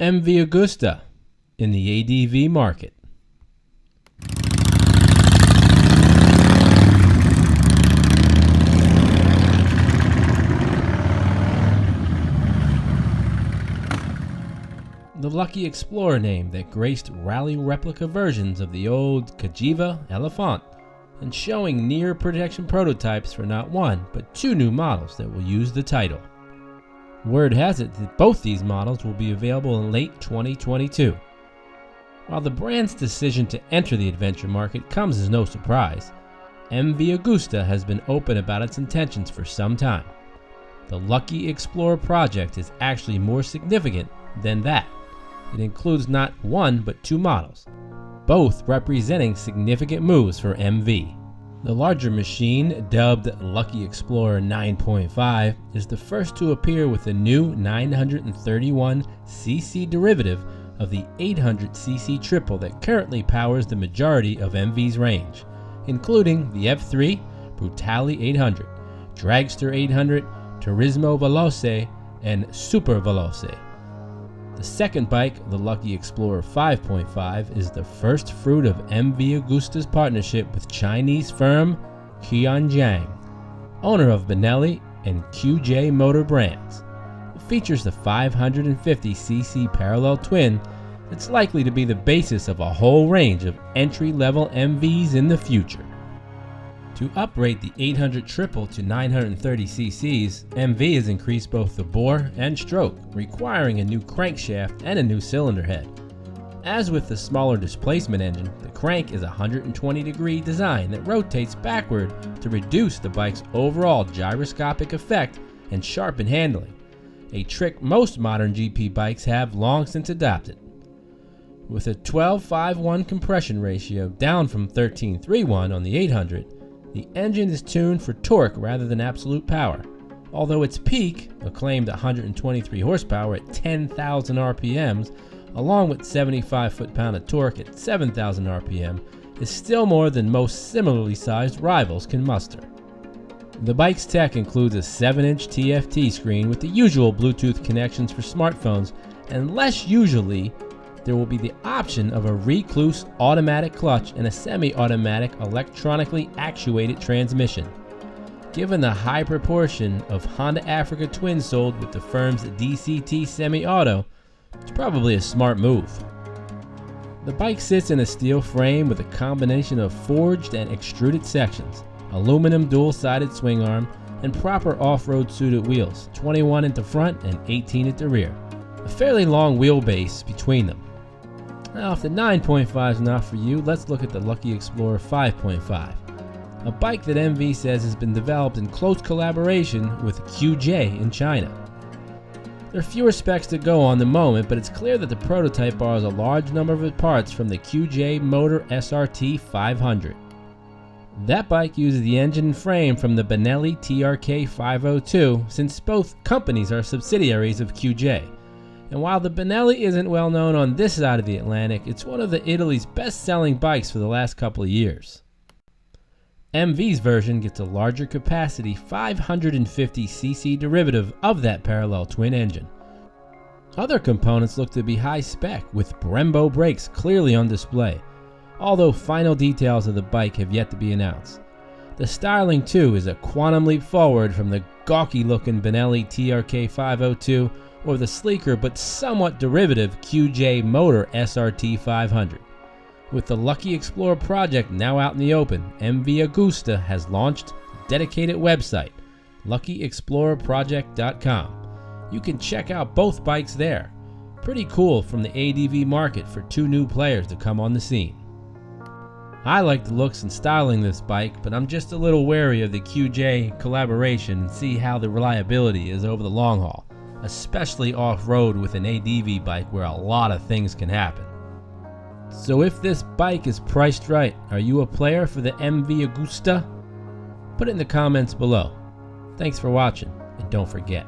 MV Agusta in the ADV market. The Lucky Explorer name that graced rally replica versions of the old Cagiva Elephant, and showing near production prototypes for not one but two new models that will use the title. Word has it that both these models will be available in late 2022. While the brand's decision to enter the adventure market comes as no surprise, MV Agusta has been open about its intentions for some time. The Lucky Explorer project is actually more significant than that. It includes not one but two models, both representing significant moves for MV. The larger machine, dubbed Lucky Explorer 9.5, is the first to appear with a new 931cc derivative of the 800cc triple that currently powers the majority of MV's range, including the F3, Brutale 800, Dragster 800, Turismo Veloce, and Super Veloce. The second bike, the Lucky Explorer 5.5, is the first fruit of MV Agusta's partnership with Chinese firm Qianjiang, owner of Benelli and QJ Motor brands. It features the 550cc parallel twin that's likely to be the basis of a whole range of entry-level MVs in the future. To uprate the 800 triple to 930 cc's, MV has increased both the bore and stroke, requiring a new crankshaft and a new cylinder head. As with the smaller displacement engine, the crank is a 120-degree design that rotates backward to reduce the bike's overall gyroscopic effect and sharpen handling, a trick most modern GP bikes have long since adopted. With a 12:5:1 compression ratio down from 13:3:1 on the 800, the engine is tuned for torque rather than absolute power, although its peak, a claimed 123 horsepower at 10,000 RPMs, along with 75 foot-pound of torque at 7,000 RPM, is still more than most similarly sized rivals can muster. The bike's tech includes a 7-inch TFT screen with the usual Bluetooth connections for smartphones, and less usually, there will be the option of a recluse automatic clutch and a semi-automatic electronically actuated transmission. Given the high proportion of Honda Africa twins sold with the firm's DCT semi-auto, it's probably a smart move. The bike sits in a steel frame with a combination of forged and extruded sections, aluminum dual-sided swing arm, and proper off-road suited wheels, 21 at the front and 18 at the rear. A fairly long wheelbase between them. Now, if the 9.5 is not for you, let's look at the Lucky Explorer 5.5, a bike that MV says has been developed in close collaboration with QJ in China. There are fewer specs to go on the moment, but it's clear that the prototype borrows a large number of its parts from the QJ Motor SRT 500. That bike uses the engine and frame from the Benelli TRK 502, since both companies are subsidiaries of QJ. And while the Benelli isn't well known on this side of the Atlantic, it's one of Italy's best-selling bikes for the last couple of years. MV's version gets a larger capacity 550cc derivative of that parallel twin engine. Other components look to be high-spec, with Brembo brakes clearly on display, although final details of the bike have yet to be announced. The styling too is a quantum leap forward from the gawky-looking Benelli TRK 502 or the sleeker but somewhat derivative QJ Motor SRT 500. With the Lucky Explorer project now out in the open, MV Agusta has launched a dedicated website, luckyexplorerproject.com. You can check out both bikes there. Pretty cool from the ADV market for two new players to come on the scene. I like the looks and styling of this bike, but I'm just a little wary of the QJ collaboration and see how the reliability is over the long haul, especially off-road with an ADV bike where a lot of things can happen. So if this bike is priced right, are you a player for the MV Agusta? Put it in the comments below. Thanks for watching, and don't forget,